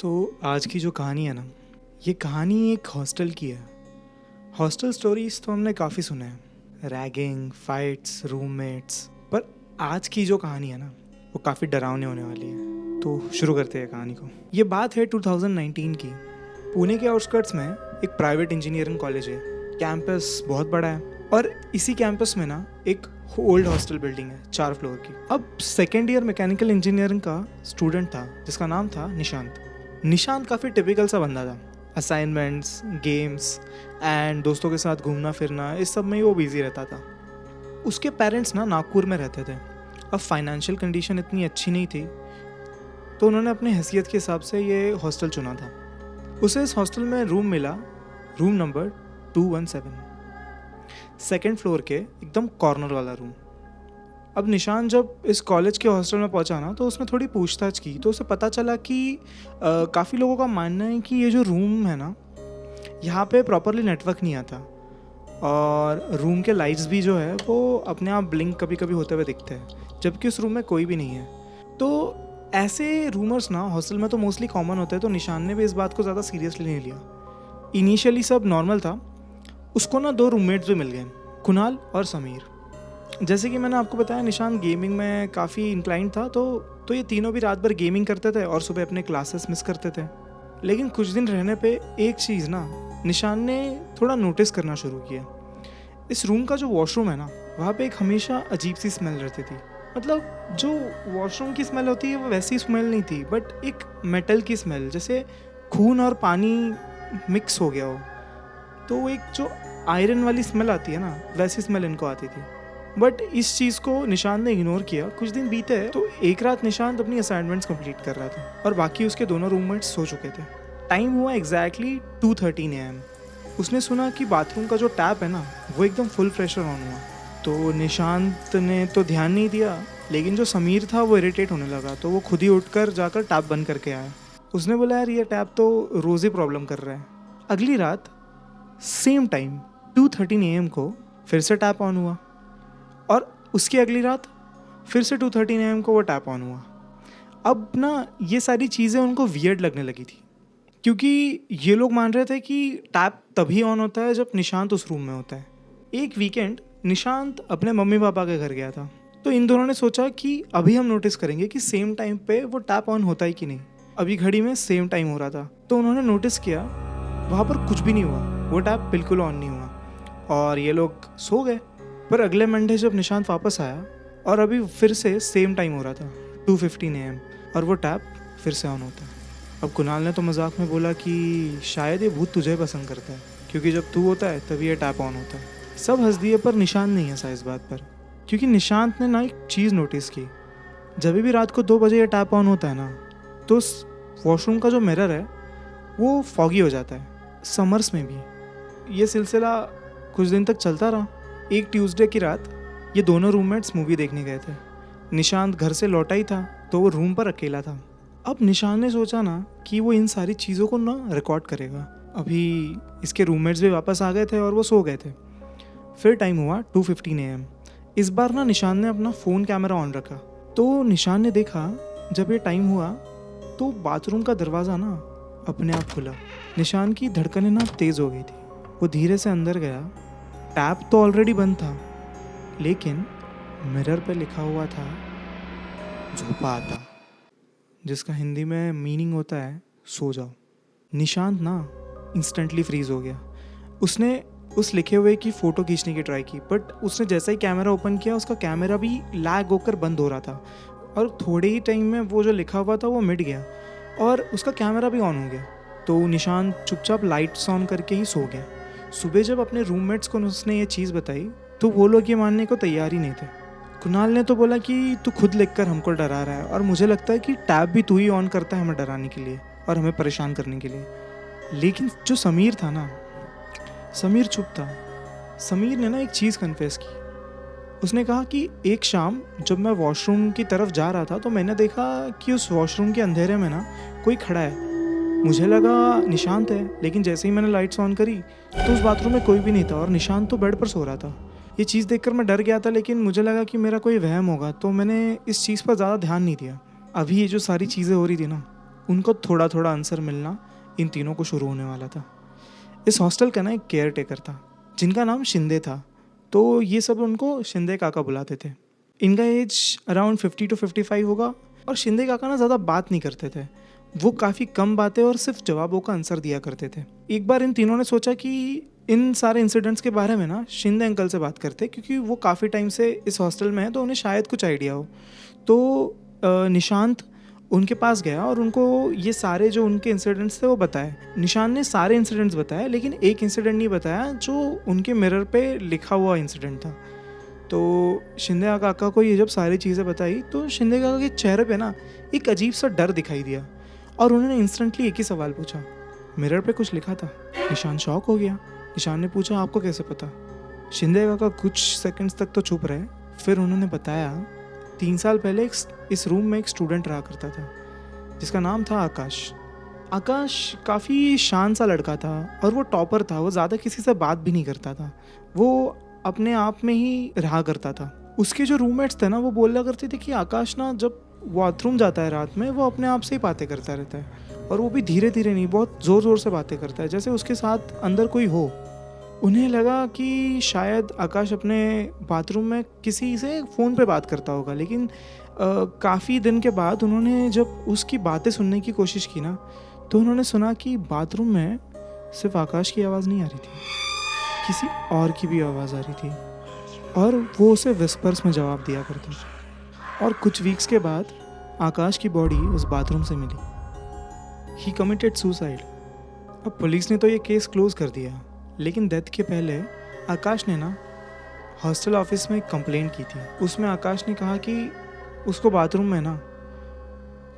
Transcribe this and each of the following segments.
तो आज की जो कहानी है ना, ये कहानी एक हॉस्टल की है। हॉस्टल स्टोरीज तो हमने काफ़ी सुने हैं, रैगिंग, फाइट्स, रूममेट्स। पर आज की जो कहानी है ना, वो काफ़ी डरावनी होने वाली है। तो शुरू करते हैं कहानी को। ये बात है 2019 की। पुणे के आउटस्कर्ट्स में एक प्राइवेट इंजीनियरिंग कॉलेज है। कैंपस बहुत बड़ा है और इसी कैंपस में ना एक ओल्ड हॉस्टल बिल्डिंग है 4 फ्लोर की। अब सेकेंड ईयर मैकेनिकल इंजीनियरिंग का स्टूडेंट था जिसका नाम था निशांत। निशांत काफ़ी टिपिकल सा बंदा था। असाइनमेंट्स, गेम्स एंड दोस्तों के साथ घूमना फिरना, इस सब में ही वो बिजी रहता था। उसके पेरेंट्स ना नागपुर में रहते थे। अब फाइनेंशियल कंडीशन इतनी अच्छी नहीं थी, तो उन्होंने अपनी हैसियत के हिसाब से ये हॉस्टल चुना था। उसे इस हॉस्टल में रूम मिला, रूम नंबर 217, सेकेंड फ्लोर के एकदम कॉर्नर वाला रूम। अब निशान जब इस कॉलेज के हॉस्टल में पहुंचा ना, तो उसने थोड़ी पूछताछ की, तो उसे पता चला कि काफ़ी लोगों का मानना है कि ये जो रूम है ना, यहाँ पे प्रॉपरली नेटवर्क नहीं आता और रूम के लाइट्स भी जो है वो अपने आप ब्लिंक कभी कभी होते हुए दिखते हैं, जबकि उस रूम में कोई भी नहीं है। तो ऐसे रूमर्स ना हॉस्टल में तो मोस्टली कॉमन होते हैं, तो निशान ने भी इस बात को ज़्यादा सीरियसली नहीं लिया। इनिशियली सब नॉर्मल था। उसको ना 2 रूममेट्स भी मिल गए, कुणाल और समीर। जैसे कि मैंने आपको बताया, निशान गेमिंग में काफ़ी इंक्लाइंड था, तो ये तीनों भी रात भर गेमिंग करते थे और सुबह अपने क्लासेस मिस करते थे। लेकिन कुछ दिन रहने पे एक चीज़ ना निशान ने थोड़ा नोटिस करना शुरू किया। इस रूम का जो वॉशरूम है ना, वहाँ पे एक हमेशा अजीब सी स्मेल रहती थी। मतलब जो वॉशरूम की स्मेल होती है वो वैसी स्मेल नहीं थी, बट एक मेटल की स्मेल, जैसे खून और पानी मिक्स हो गया हो। तो वो एक जो आयरन वाली स्मेल आती है ना, वैसी स्मेल इनको आती थी। बट इस चीज़ को निशांत ने इग्नोर किया। कुछ दिन बीते तो एक रात निशांत अपनी असाइनमेंट्स कंप्लीट कर रहा था और बाकी उसके दोनों रूममेट्स सो चुके थे। टाइम हुआ एग्जैक्टली 2:13 AM। उसने सुना कि बाथरूम का जो टैप है ना, वो एकदम फुल प्रेशर ऑन हुआ। तो निशांत ने तो ध्यान नहीं दिया, लेकिन जो समीर था वो इरिटेट होने लगा, तो वो खुद ही उठकर जाकर टैप बंद करके आया। उसने बोला, यार ये टैप तो रोज़ ही प्रॉब्लम कर रहा है। अगली रात सेम टाइम 2:13 AM को फिर से टैप ऑन हुआ और उसकी अगली रात फिर से 2:13 AM को वो टैप ऑन हुआ। अब ना ये सारी चीज़ें उनको वियर्ड लगने लगी थी, क्योंकि ये लोग मान रहे थे कि टैप तभी ऑन होता है जब निशांत उस रूम में होता है। एक वीकेंड निशांत अपने मम्मी पापा के घर गया था, तो इन दोनों ने सोचा कि अभी हम नोटिस करेंगे कि सेम टाइम पे वो टैप ऑन होता है कि नहीं। अभी घड़ी में सेम टाइम हो रहा था, तो उन्होंने नोटिस किया वहाँ पर कुछ भी नहीं हुआ, वो टैप बिल्कुल ऑन नहीं हुआ और ये लोग सो गए। पर अगले मंडे जब निशांत वापस आया और अभी फिर से सेम टाइम हो रहा था 2:15 AM, और वो टैप फिर से ऑन होता है। अब कुणाल ने तो मजाक में बोला कि शायद ये भूत तुझे पसंद करता है, क्योंकि जब तू होता है तभी ये टैप ऑन होता है। सब हंस दिए, पर निशांत नहीं हंसा इस बात पर, क्योंकि निशांत ने ना एक चीज़ नोटिस की। जब भी रात को 2 बजे ये टैप ऑन होता है ना, तो वॉशरूम का जो मिरर है वो फॉगी हो जाता है। समर्स में भी ये सिलसिला कुछ दिन तक चलता रहा। एक ट्यूसडे की रात ये दोनों रूममेट्स मूवी देखने गए थे। निशांत घर से लौटा ही था, तो वो रूम पर अकेला था। अब निशांत ने सोचा ना कि वो इन सारी चीज़ों को ना रिकॉर्ड करेगा। अभी इसके रूममेट्स भी वापस आ गए थे और वो सो गए थे। फिर टाइम हुआ 2:15 AM। इस बार ना निशांत ने अपना फ़ोन कैमरा ऑन रखा, तो निशांत ने देखा जब ये टाइम हुआ तो बाथरूम का दरवाज़ा ना अपने आप खुला। निशांत की धड़कनें ना तेज़ हो गई थी। वो धीरे से अंदर गया। टैप तो ऑलरेडी बंद था, लेकिन मिरर पे लिखा हुआ था झोपा आता, जिसका हिंदी में मीनिंग होता है सो जाओ। निशांत ना इंस्टेंटली फ्रीज हो गया। उसने उस लिखे हुए की फ़ोटो खींचने की ट्राई की, बट उसने जैसा ही कैमरा ओपन किया, उसका कैमरा भी लैग होकर बंद हो रहा था और थोड़े ही टाइम में वो जो लिखा हुआ था वो मिट गया और उसका कैमरा भी ऑन हो गया। तो निशांत चुपचाप लाइट्स ऑन करके ही सो गया। सुबह जब अपने रूममेट्स को उसने ये चीज़ बताई, तो वो लोग ये मानने को तैयार ही नहीं थे। कुणाल ने तो बोला कि तू खुद लिखकर हमको डरा रहा है और मुझे लगता है कि टैब भी तू ही ऑन करता है हमें डराने के लिए और हमें परेशान करने के लिए। लेकिन जो समीर था ना, समीर चुप था। समीर ने ना एक चीज़ कन्फेस की। उसने कहा कि एक शाम जब मैं वॉशरूम की तरफ जा रहा था, तो मैंने देखा कि उस वॉशरूम के अंधेरे में ना कोई खड़ा है। मुझे लगा निशांत है, लेकिन जैसे ही मैंने लाइट्स ऑन करी तो उस बाथरूम में कोई भी नहीं था और निशांत तो बेड पर सो रहा था। ये चीज़ देखकर मैं डर गया था, लेकिन मुझे लगा कि मेरा कोई वहम होगा, तो मैंने इस चीज़ पर ज़्यादा ध्यान नहीं दिया। अभी ये जो सारी चीज़ें हो रही थी ना, उनको थोड़ा थोड़ा आंसर मिलना इन तीनों को शुरू होने वाला था। इस हॉस्टल का ना एक केयर टेकर था जिनका नाम शिंदे था, तो ये सब उनको शिंदे काका बुलाते थे। इनका एज अराउंड 50 to 55 होगा। और शिंदे काका ना ज़्यादा बात नहीं करते थे, वो काफ़ी कम बातें और सिर्फ जवाबों का आंसर दिया करते थे। एक बार इन तीनों ने सोचा कि इन सारे इंसिडेंट्स के बारे में ना शिंदे अंकल से बात करते, क्योंकि वो काफ़ी टाइम से इस हॉस्टल में है तो उन्हें शायद कुछ आइडिया हो। तो निशांत उनके पास गया और उनको ये सारे जो उनके इंसिडेंट्स थे वो बताए। निशान ने सारे इंसिडेंट्स बताए, लेकिन एक इंसिडेंट नहीं बताया जो उनके मिरर पे लिखा हुआ इंसिडेंट था। तो शिंदे काका को ये जब सारी चीज़ें बताई तो शिंदे काका के चेहरे पे ना एक अजीब सा डर दिखाई दिया और उन्होंने इंस्टेंटली एक ही सवाल पूछा, मिरर पे कुछ लिखा था। निशान शॉक हो गया। निशान ने पूछा, आपको कैसे पता? शिंदे काका कुछ सेकंड्स तक तो चुप रहे, फिर उन्होंने बताया 3 साल पहले इस रूम में एक स्टूडेंट रहा करता था जिसका नाम था आकाश। आकाश काफ़ी शांत सा लड़का था और वो टॉपर था। वो ज़्यादा किसी से बात भी नहीं करता था, वो अपने आप में ही रहा करता था। उसके जो रूममेट्स थे ना वो बोला करते थे कि आकाश ना जब बाथरूम जाता है रात में वो अपने आप से ही बातें करता रहता है, और वो भी धीरे धीरे नहीं, बहुत ज़ोर ज़ोर से बातें करता है, जैसे उसके साथ अंदर कोई हो। उन्हें लगा कि शायद आकाश अपने बाथरूम में किसी से फ़ोन पे बात करता होगा, लेकिन काफ़ी दिन के बाद उन्होंने जब उसकी बातें सुनने की कोशिश की ना तो उन्होंने सुना कि बाथरूम में सिर्फ आकाश की आवाज़ नहीं आ रही थी, किसी और की भी आवाज़ आ रही थी, और वो उसे विस्पर्स में जवाब दिया करता था। और कुछ वीक्स के बाद आकाश की बॉडी उस बाथरूम से मिली। ही कमिटेड सुसाइड। अब पुलिस ने तो ये केस क्लोज कर दिया, लेकिन डेथ के पहले आकाश ने ना हॉस्टल ऑफिस में एक कंप्लेंट की थी। उसमें आकाश ने कहा कि उसको बाथरूम में ना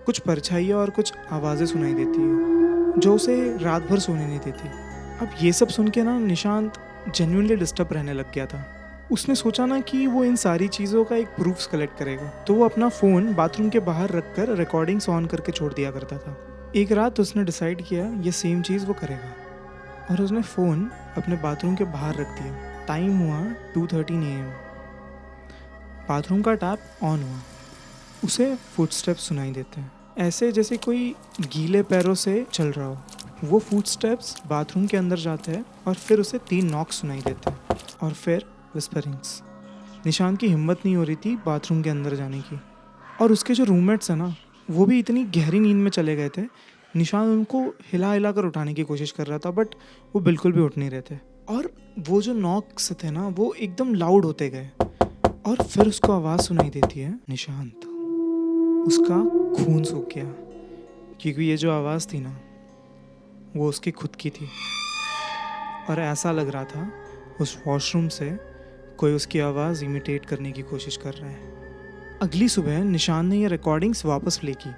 कुछ परछाइयाँ और कुछ आवाज़ें सुनाई देती है जो उसे रात भर सोने नहीं देती। अब ये सब सुन के ना निशांत जेन्युइनली डिस्टर्ब रहने लग गया था। उसने सोचा ना कि वो इन सारी चीज़ों का एक प्रूफ्स कलेक्ट करेगा, तो वो अपना फ़ोन बाथरूम के बाहर रखकर रिकॉर्डिंग्स ऑन करके छोड़ दिया करता था। एक रात उसने डिसाइड किया ये सेम चीज़ वो करेगा, और उसने फ़ोन अपने बाथरूम के बाहर रख दिया। टाइम हुआ 2:13 AM। बाथरूम का टैप ऑन हुआ। उसे फुटस्टेप्स सुनाई देते हैं, ऐसे जैसे कोई गीले पैरों से चल रहा हो। वो फुटस्टेप्स बाथरूम के अंदर जाते हैं और फिर उसे 3 नॉक्स सुनाई देते हैं, और फिर विस्परिंग्स। निशान की हिम्मत नहीं हो रही थी बाथरूम के अंदर जाने की, और उसके जो रूममेट्स हैं ना वो भी इतनी गहरी नींद में चले गए थे। निशान उनको हिला हिला कर उठाने की कोशिश कर रहा था, बट वो बिल्कुल भी उठ नहीं रहे थे। और वो जो नॉक्स थे ना वो एकदम लाउड होते गए, और फिर उसको आवाज़ सुनाई देती है निशांत। उसका खून सूख गया, क्योंकि ये जो आवाज़ थी ना वो उसकी खुद की थी, और ऐसा लग रहा था उस वॉशरूम से कोई उसकी आवाज़ इमिटेट करने की कोशिश कर रहा है। अगली सुबह निशान ने ये रिकॉर्डिंग्स वापस प्ले की।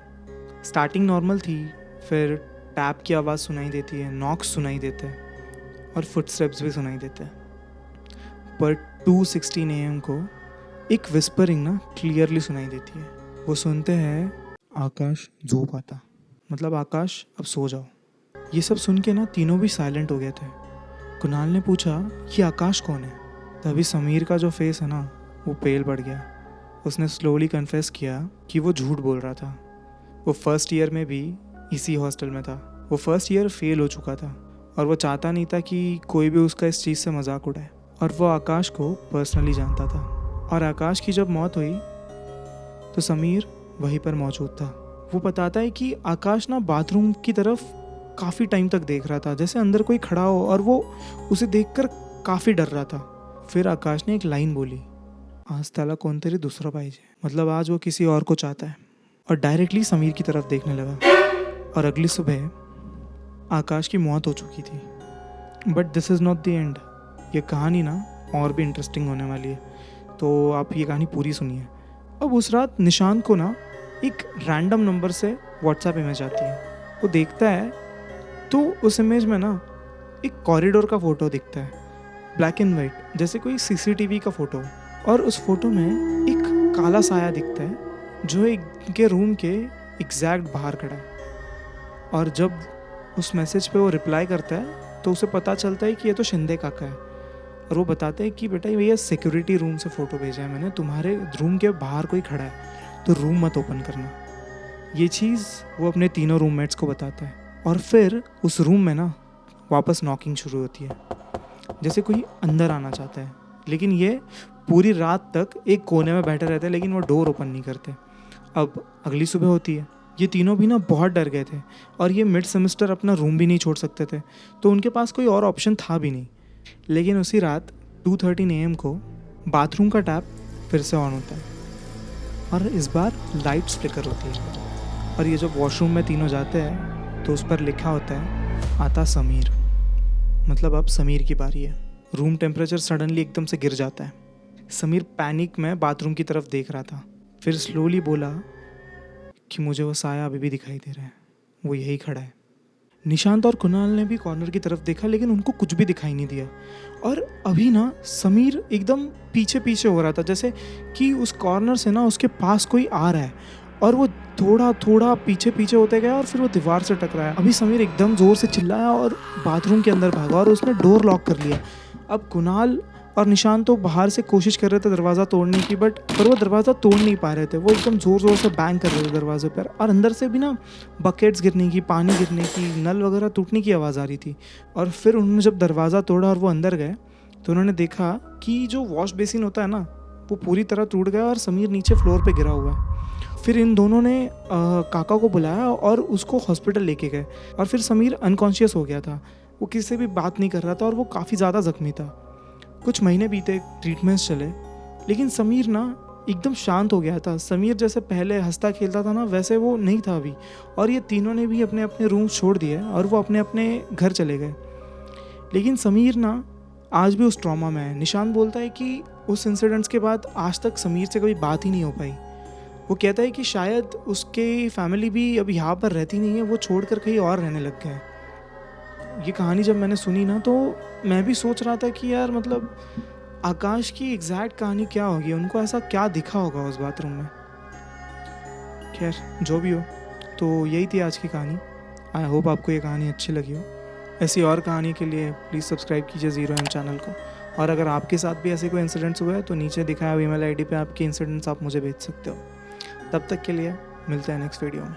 स्टार्टिंग नॉर्मल थी, फिर टैप की आवाज़ सुनाई देती है, नॉक्स सुनाई देते हैं, और फुटस्टेप्स भी सुनाई देते हैं। पर 2:16 AM को एक विस्परिंग ना क्लियरली सुनाई देती है। वो सुनते हैं, आकाश जो पाता, मतलब आकाश अब सो जाओ। ये सब सुन के ना तीनों भी साइलेंट हो गए थे। कुणाल ने पूछा ये आकाश कौन है? तभी समीर का जो फेस है ना वो पेल पड़ गया। उसने स्लोली कन्फेस किया कि वो झूठ बोल रहा था। वो फर्स्ट ईयर में भी इसी हॉस्टल में था। वो फर्स्ट ईयर फेल हो चुका था, और वो चाहता नहीं था कि कोई भी उसका इस चीज़ से मजाक उड़ाए। और वो आकाश को पर्सनली जानता था, और आकाश की जब मौत हुई तो समीर वहीं पर मौजूद था। वो बताता है कि आकाश ना बाथरूम की तरफ काफ़ी टाइम तक देख रहा था, जैसे अंदर कोई खड़ा हो, और वो उसे देखकर काफ़ी डर रहा था। फिर आकाश ने एक लाइन बोली, आज त्याला कोणतरी दुसरं पाहिजे, मतलब आज वो किसी और को चाहता है, और डायरेक्टली समीर की तरफ देखने लगा। और अगली सुबह आकाश की मौत हो चुकी थी। But this is not the end. ये कहानी ना और भी इंटरेस्टिंग होने वाली है, तो आप ये कहानी पूरी सुनिए। अब उस रात निशांत को ना एक रैंडम नंबर से व्हाट्सएप इमेज आती है। वो देखता है तो उस इमेज में ना एक कॉरिडोर का फ़ोटो दिखता है, ब्लैक एंड वाइट, जैसे कोई CCTV का फ़ोटो। और उस फोटो में एक काला साया दिखता है जो इनके रूम के एग्जैक्ट बाहर खड़ा है। और जब उस मैसेज पे वो रिप्लाई करता है तो उसे पता चलता है कि ये तो शिंदे काका है, और वो बताते हैं कि बेटा भैया सिक्योरिटी रूम से फ़ोटो भेजा है मैंने, तुम्हारे रूम के बाहर कोई खड़ा है तो रूम मत ओपन करना। ये चीज़ वो अपने तीनों रूममेट्स को बताता है और फिर उस रूम में ना वापस नॉकिंग शुरू होती है, जैसे कोई अंदर आना चाहता है। लेकिन ये पूरी रात तक एक कोने में बैठे रहते हैं, लेकिन वो डोर ओपन नहीं करते। अब अगली सुबह होती है। ये तीनों भी ना बहुत डर गए थे और ये मिड सेमेस्टर अपना रूम भी नहीं छोड़ सकते थे, तो उनके पास कोई और ऑप्शन था भी नहीं। लेकिन उसी रात 2:13 AM को बाथरूम का टैप फिर से ऑन होता है और इस बार लाइट्स फ्लिकर होती है। और ये जब वॉशरूम में तीनों जाते हैं तो उस पर लिखा होता है आता समीर। मतलब अब समीर की बारी है। रूम टेम्परेचर सडनली एकदम से गिर जाता है। समीर पैनिक में बाथरूम की तरफ देख रहा था, फिर स्लोली बोला कि मुझे वो साया अभी भी दिखाई दे रहा है, वो यही खड़ा है। निशांत और कुणाल ने भी कॉर्नर की तरफ देखा, लेकिन उनको कुछ भी दिखाई नहीं दिया। और अभी ना समीर एकदम पीछे पीछे हो रहा था, जैसे कि उस कॉर्नर से ना उसके पास कोई आ रहा है और वो थोड़ा थोड़ा पीछे पीछे होते गया और फिर वो दीवार से टकराया। अभी समीर एकदम ज़ोर से चिल्लाया और बाथरूम के अंदर भागा और उसने डोर लॉक कर लिया। अब कुणाल और निशांत तो बाहर से कोशिश कर रहे थे दरवाज़ा तोड़ने की, पर वो दरवाज़ा तोड़ नहीं पा रहे थे। वो एकदम ज़ोर ज़ोर से बैंग कर रहे थे दरवाजे पर और अंदर से भी ना बकेट्स गिरने की, पानी गिरने की, नल वगैरह टूटने की आवाज़ आ रही थी। और फिर उन्होंने जब दरवाज़ा तोड़ा और वो अंदर गए तो उन्होंने देखा कि जो वॉश बेसिन होता है ना, वो पूरी तरह टूट गया और समीर नीचे फ्लोर पे गिरा हुआ है। फिर इन दोनों ने काका को बुलाया और उसको हॉस्पिटल लेके गए। और फिर समीर अनकॉन्शियस हो गया था, वो किसी से भी बात नहीं कर रहा था और वो काफ़ी ज़्यादा ज़ख्मी था। कुछ महीने बीते, ट्रीटमेंट्स चले, लेकिन समीर ना एकदम शांत हो गया था। समीर जैसे पहले हंसता खेलता था ना, वैसे वो नहीं था अभी। और ये तीनों ने भी अपने अपने रूम छोड़ दिए और वो अपने अपने घर चले गए। लेकिन समीर ना आज भी उस ट्रॉमा में है। निशांत बोलता है कि उस इंसिडेंट्स के बाद आज तक समीर से कभी बात ही नहीं हो पाई। वो कहता है कि शायद उसके फैमिली भी अब यहाँ पर रहती नहीं है, वो छोड़कर कहीं और रहने लग गए। ये कहानी जब मैंने सुनी ना, तो मैं भी सोच रहा था कि यार मतलब आकाश की एग्जैक्ट कहानी क्या होगी, उनको ऐसा क्या दिखा होगा उस बाथरूम में। खैर जो भी हो, तो यही थी आज की कहानी। आई होप आपको ये कहानी अच्छी लगी हो। ऐसी और कहानी के लिए प्लीज़ सब्सक्राइब कीजिए ज़ीरो एम चैनल को। और अगर आपके साथ भी ऐसे कोई इंसिडेंट्स हुए हैं तो नीचे दिखाया हुआ ईमेल आईडी पे आपके इंसिडेंट्स आप मुझे भेज सकते हो। तब तक के लिए मिलते हैं नेक्स्ट वीडियो में।